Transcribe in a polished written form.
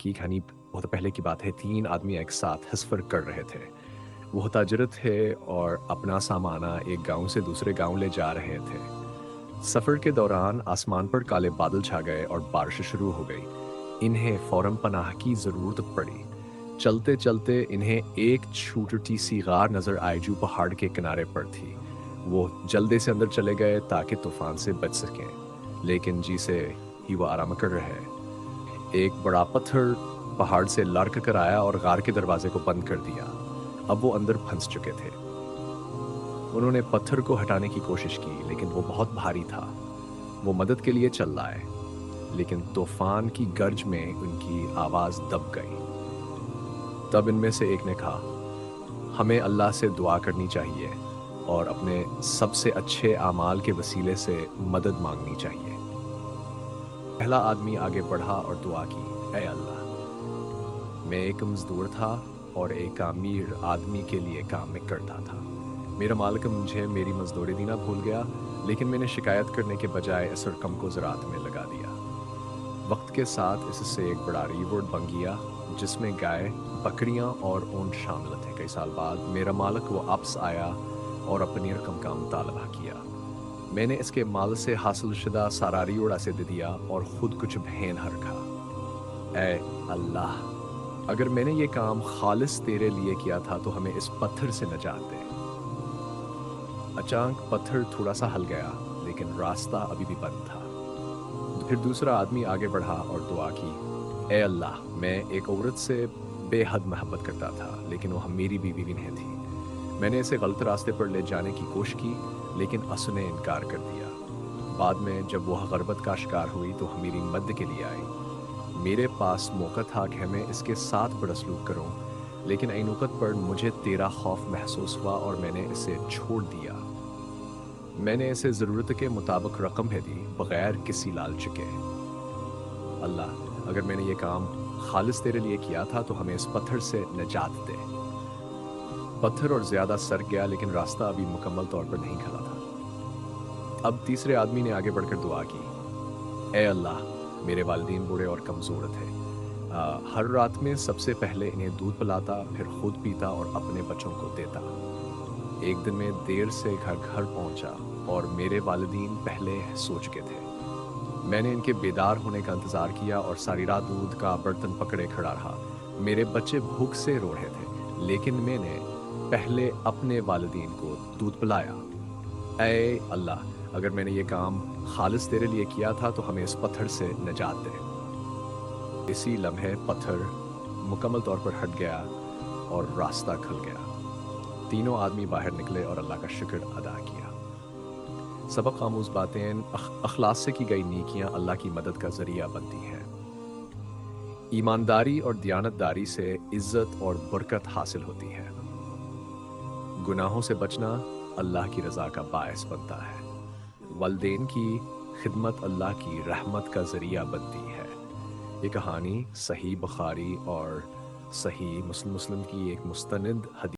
की कहानी बहुत पहले की बात है। 3 आदमी एक साथ सफ़र कर रहे थे। वो ताजिर थे और अपना सामाना एक गाँव से दूसरे गाँव ले जा रहे थे। सफ़र के दौरान आसमान पर काले बादल छा गए और बारिश शुरू हो गई। इन्हें फ़ौरन पनाह की ज़रूरत पड़ी। चलते-चलते इन्हें एक छोटी-सी गार नज़र आई जो पहाड़ के किनारे पर थी। वो जल्दी से अंदर चले गए ताकि तूफ़ान से बच सकें, लेकिन जी ही वो आराम कर रहे। एक बड़ा पत्थर पहाड़ से लड़क कर आया और गार के दरवाजे को बंद कर दिया। अब वो अंदर फंस चुके थे। उन्होंने पत्थर को हटाने की कोशिश की, लेकिन वो बहुत भारी था। वो मदद के लिए चिल्लाए, लेकिन तूफान की गर्ज में उनकी आवाज़ दब गई। तब इनमें से एक ने कहा, हमें अल्लाह से दुआ करनी चाहिए और अपने सबसे अच्छे आमाल के वसीले से मदद मांगनी चाहिए। पहला आदमी आगे बढ़ा और दुआ की, ऐ अल्लाह, मैं एक मज़दूर था और एक अमीर आदमी के लिए काम में करता था। मेरा मालिक मुझे मेरी मज़दूरी देना भूल गया, लेकिन मैंने शिकायत करने के बजाय इस रकम को ज़राअत में लगा दिया। वक्त के साथ इससे एक बड़ा रिवॉर्ड बन गया, जिसमें गाय, बकरियां और ऊंट शामिल थे। कई साल बाद मेरा मालिक वो वापस आया और अपनी रकम का मुतालबा किया। मैंने इसके माल से हासिल शुदा सारा रिवॉर्ड ऐसे दे दिया और खुद कुछ बहन रखा। ऐ अल्लाह, अगर मैंने ये काम खालिस तेरे लिए किया था तो हमें इस पत्थर से नजात दे। अचानक पत्थर थोड़ा सा हल गया, लेकिन रास्ता अभी भी बंद था। फिर दूसरा आदमी आगे बढ़ा और दुआ की, ऐ अल्लाह, मैं एक औरत से बेहद मोहब्बत करता था, लेकिन वो मेरी बीवी भी नहीं थी। मैंने इसे गलत रास्ते पर ले जाने की कोशिश की, लेकिन उसने इनकार कर दिया। बाद में जब वह गरबत का शिकार हुई तो मेरी मदद के लिए आई। मेरे पास मौका था कि मैं इसके साथ बड़ा सलूक करूं, लेकिन ऐन वक़्त पर मुझे तेरा खौफ महसूस हुआ और मैंने इसे छोड़ दिया। मैंने इसे ज़रूरत के मुताबिक रकम है दी, बगैर किसी लालच के। अल्लाह, अगर मैंने ये काम खालिस तेरे लिए किया था तो हमें इस पत्थर से निजात दे। पत्थर और ज़्यादा सर गया, लेकिन रास्ता अभी मुकम्मल तौर पर नहीं खुला था। अब तीसरे आदमी ने आगे बढ़कर दुआ की, ऐ अल्लाह, मेरे वालिदैन बूढ़े और कमज़ोर थे। हर रात में सबसे पहले इन्हें दूध पिलाता, फिर खुद पीता और अपने बच्चों को देता। एक दिन मैं देर से घर पहुंचा और मेरे वालिदैन पहले सो चुके थे। मैंने इनके बेदार होने का इंतज़ार किया और सारी रात दूध का बर्तन पकड़े खड़ा रहा। मेरे बच्चे भूख से रो रहे थे, लेकिन मैंने पहले अपने वालिदैन को दूध पिलाया। ऐ अल्लाह, अगर मैंने ये काम खालिस तेरे लिए किया था तो हमें इस पत्थर से निजात दे। इसी लम्हे पत्थर मुकम्मल तौर पर हट गया और रास्ता खुल गया। तीनों आदमी बाहर निकले और अल्लाह का शुक्र अदा किया। सबक आमूज़ बातें, अखलास से की गई नेकियां अल्लाह की मदद का ज़रिया बनती हैं। ईमानदारी और दियानतदारी से इज़्ज़त और बरकत हासिल होती है। गुनाहों से बचना अल्लाह की रज़ा का बायस बनता है। वालिदैन की खिदमत अल्लाह की रहमत का ज़रिया बनती है। ये कहानी सही बुखारी और सही मुस्लिम की एक मुस्तनद हदीस